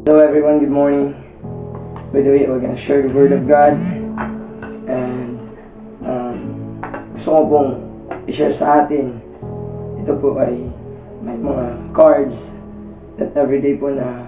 Hello everyone, good morning. By the way, we're gonna share the Word of God. And gusto ko pong i-share sa atin. Ito po ay may mga cards that everyday po na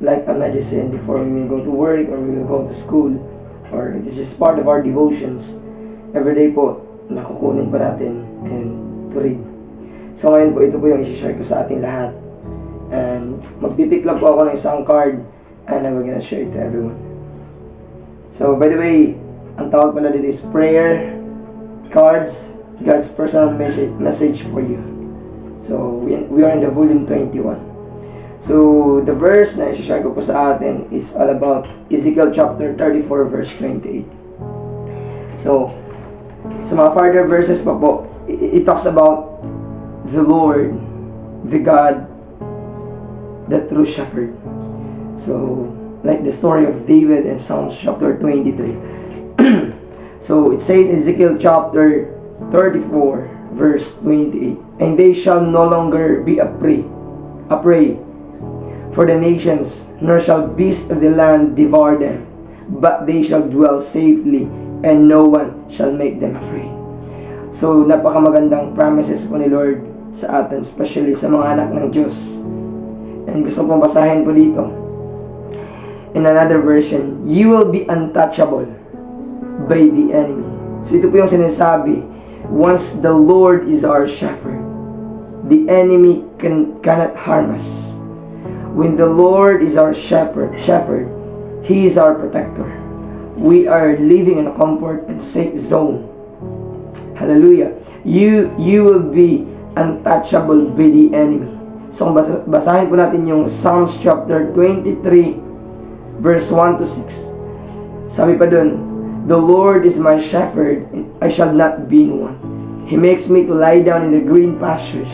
like a medicine before we will go to work or we will go to school, or it is just part of our devotions. Everyday po, nakukunin po natin and to read. So ngayon po, ito po yung i-share ko sa ating lahat. And magpipick lang po ako ng isang card and I'm gonna share it to everyone. So by the way, ang tawag pala dito is prayer cards, God's personal message for you. So we are in the volume 21. So the verse na i-share ko po sa atin is all about Ezekiel chapter 34 verse 28. So sa mga further verses pa po, it talks about the Lord, the God, the true shepherd. So, like the story of David in Psalms chapter 23. So, it says in Ezekiel chapter 34, verse 28, "And they shall no longer be a prey for the nations, nor shall beasts of the land devour them, but they shall dwell safely, and no one shall make them afraid." So, napakamagandang promises po ni Lord sa atin, especially sa mga anak ng Diyos. And gusto pong basahin po dito. In another version, "You will be untouchable by the enemy." So ito po yung sinasabi, once the Lord is our shepherd, the enemy cannot harm us. When the Lord is our shepherd, He is our protector. We are living in a comfort and safe zone. Hallelujah. You will be untouchable by the enemy. So basahin po natin yung Psalms chapter 23 verse 1 to 6. Sabi pa dun, "The Lord is my shepherd, and I shall not be in want. He makes me to lie down in the green pastures.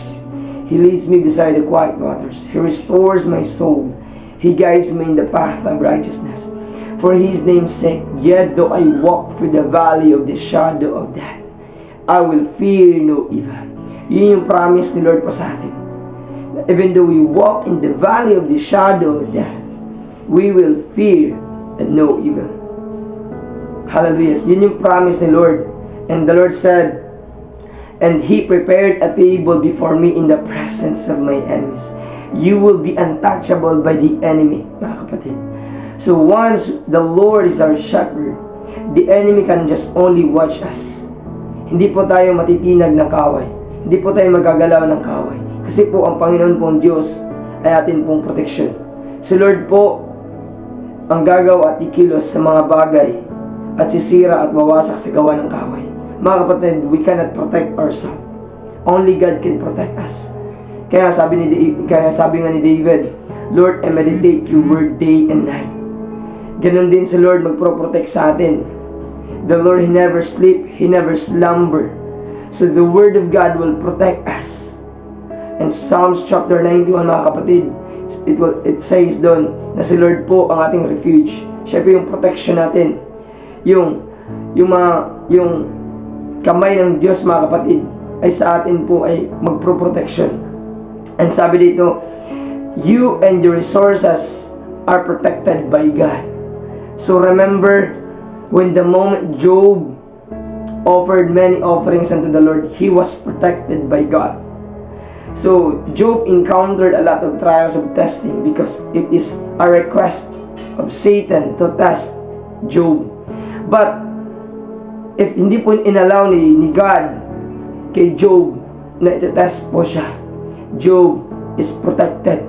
He leads me beside the quiet waters. He restores my soul. He guides me in the path of righteousness. For His name's sake, yet though I walk through the valley of the shadow of death, I will fear no evil." Yun yung promise ni Lord po sa atin. Even though we walk in the valley of the shadow of death, we will fear no evil. Hallelujah. Yun yung promise ni Lord. And the Lord said, "And He prepared a table before me in the presence of my enemies." You will be untouchable by the enemy, mga kapatid. So once the Lord is our shepherd, the enemy can just only watch us. Hindi po tayo matitinag ng kaway. Hindi po tayo magagalaw ng kaway. Kasi po ang Panginoon pong Diyos ay atin pong protection. Si Lord po ang gagawa at ikilos sa mga bagay at sisira at wawasak sa gawa ng kaway. Mga kapatid, we cannot protect ourselves. Only God can protect us. Kaya sabi nga ni David, "Lord, I meditate your word day and night." Ganon din si Lord magpro-protect sa atin. The Lord, He never sleep, He never slumber. So the word of God will protect us. And Psalms chapter 91, mga kapatid, it says doon na si Lord po ang ating refuge. Siya po yung protection natin. Yung kamay ng Diyos, mga kapatid, ay sa atin po ay magpro-protection. And sabi dito, you and your resources are protected by God. So remember, when the moment Job offered many offerings unto the Lord, he was protected by God. So Job encountered a lot of trials of testing because it is a request of Satan to test Job. But if hindi po inallow ni God kay Job na iti-test po siya, Job is protected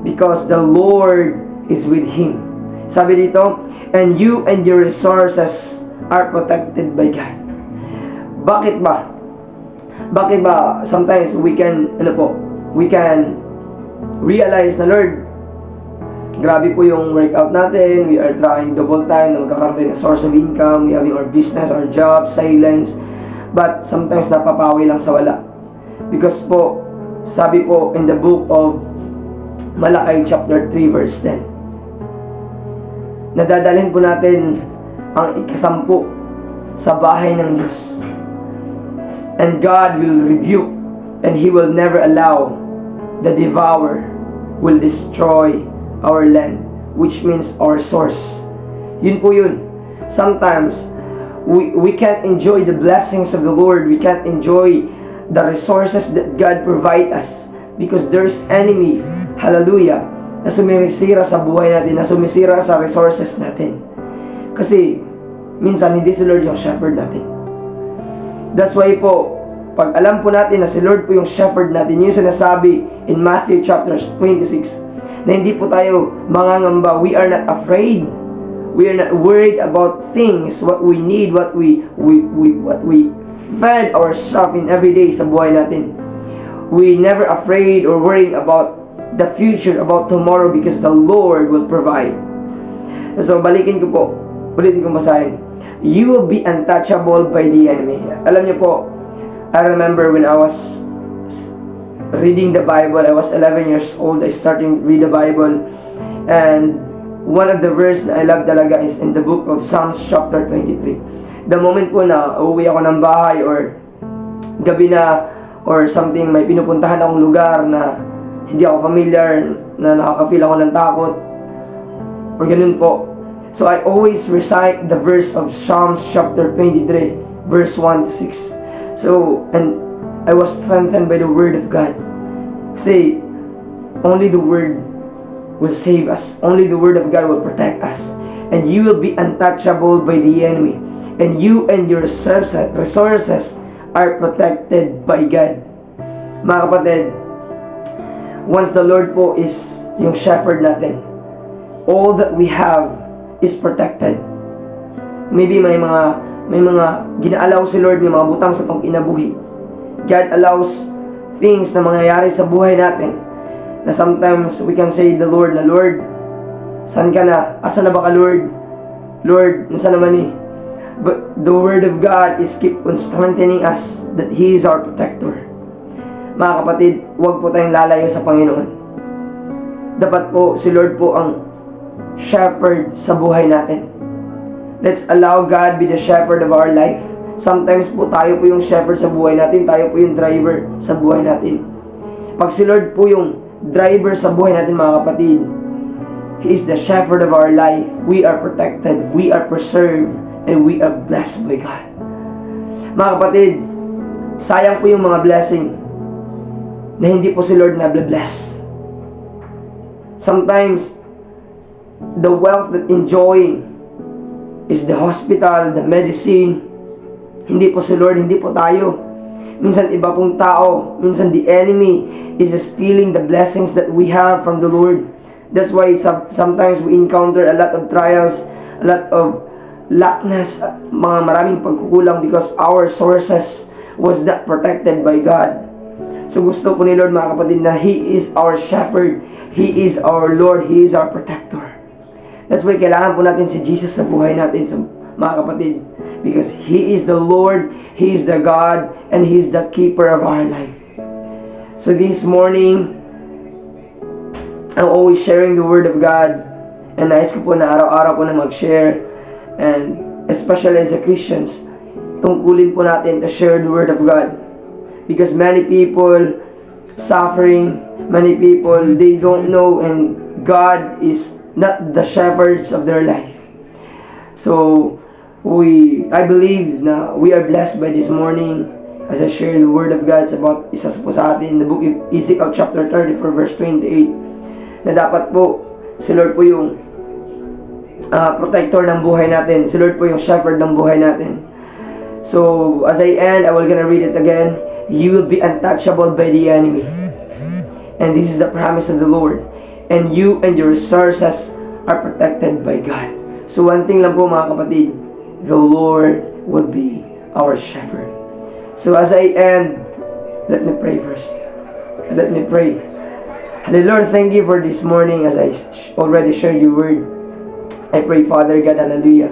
because the Lord is with him. Sabi dito, "And you and your resources are protected by God." Bakit ba? Bakit ba sometimes we can realize na, Lord, grabe po yung workout natin, we are trying double time na magkakaroon tayo ng source of income, we having our business, our job, silence, but sometimes napapawi lang sa wala. Because po, sabi po in the book of Malakay chapter 3 verse 10, nadadalhin po natin ang ikasampu sa bahay ng Diyos. And God will rebuke, and He will never allow the devourer will destroy our land, which means our source. Yun po yun. Sometimes, we can't enjoy the blessings of the Lord. We can't enjoy the resources that God provide us because there's enemy, hallelujah, na sumisira sa buhay natin, na sumisira sa resources natin. Kasi, minsan hindi si Lord yung shepherd natin. That's why po, pag alam po natin na si Lord po yung shepherd natin, yung sinasabi in Matthew chapter 26, na hindi po tayo mangangamba. We are not afraid. We are not worried about things, what we need, what we fed ourselves in every day sa buhay natin. We never afraid or worrying about the future, about tomorrow, because the Lord will provide. So, ulitin ko basahin. You will be untouchable by the enemy. Alam niyo po, I remember when I was reading the Bible, I was 11 years old, I started to read the Bible, and one of the verse na I love talaga is in the book of Psalms chapter 23. The moment po na uuwi ako ng bahay or gabi na or something, may pinupuntahan akong lugar na hindi ako familiar, na nakaka-feel ako ng takot or ganun po. So I always recite the verse of Psalms chapter 23 verse 1 to 6. So, and I was strengthened by the word of God. Kasi only the word will save us. Only the word of God will protect us. And you will be untouchable by the enemy. And you and your resources are protected by God. Mga kapatid, once the Lord po is yung shepherd natin, all that we have is protected. Maybe may mga gina-allow si Lord ng mga butang sa itong kinabuhi. God allows things na mangyayari sa buhay natin na sometimes we can say the Lord na, Lord, saan ka na? Asa na ba ka, Lord? Lord, nasaan naman eh? But the word of God is keep on strengthening us that He is our protector. Mga kapatid, huwag po tayong lalayo sa Panginoon. Dapat po si Lord po ang shepherd sa buhay natin. Let's allow God be the shepherd of our life. Sometimes po tayo po yung shepherd sa buhay natin, tayo po yung driver sa buhay natin. Pag si Lord po yung driver sa buhay natin, mga kapatid, He is the shepherd of our life. We are protected, we are preserved, and we are blessed by God. Mga kapatid, sayang po yung mga blessing na hindi po si Lord na-bless. Sometimes, the wealth that enjoying is the hospital, the medicine. Hindi po si Lord, hindi po tayo. Minsan iba pong tao, minsan the enemy is stealing the blessings that we have from the Lord. That's why sometimes we encounter a lot of trials, a lot of lackness, mga maraming pagkukulang because our sources was not protected by God. So gusto po ni Lord, mga kapatid, na He is our shepherd, He is our Lord, He is our protector. That's why kailangan po natin si Jesus sa buhay natin, mga kapatid. Because He is the Lord, He is the God, and He is the keeper of our life. So this morning, I'm always sharing the Word of God. And nais ko po na araw-araw po na mag-share. And especially as a Christians, tungkulin po natin to share the Word of God. Because many people suffering, many people, they don't know, and God is not the shepherds of their life. So, I believe na we are blessed by this morning as I share the word of God about isa po sa atin in the book of Ezekiel chapter 34 verse 28 na dapat po si Lord po yung protector ng buhay natin. Si Lord po yung shepherd ng buhay natin. So, as I end, I will gonna read it again. You will be untouchable by the enemy. And this is the promise of the Lord. And you and your resources are protected by God. So one thing lang po, mga kapatid, the Lord will be our shepherd. So as I end, let me pray first. Let me pray. And Lord, thank you for this morning as I already shared your word. I pray, Father God, hallelujah.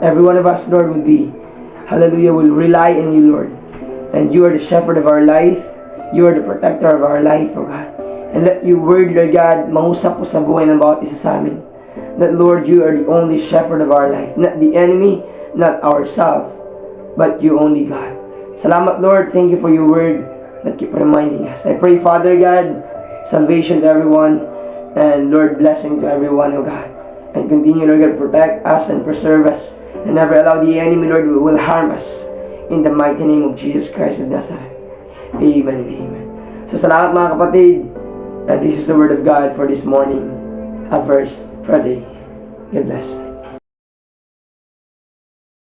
Every one of us, Lord, will be, hallelujah, will rely on you, Lord. And you are the shepherd of our life. You are the protector of our life, O God. And let your word, Lord God, mangusap po sa buhay ng bawat isa sa amin. That, Lord, you are the only shepherd of our life. Not the enemy, not ourselves, but you only, God. Salamat, Lord. Thank you for your word that keep reminding us. I pray, Father God, salvation to everyone. And Lord, blessing to everyone, O God. And continue, Lord God, protect us and preserve us. And never allow the enemy, Lord, who will harm us. In the mighty name of Jesus Christ of Nazareth. Amen and amen. So salamat mga kapatid. And this is the word of God for this morning. A verse for a day. God bless.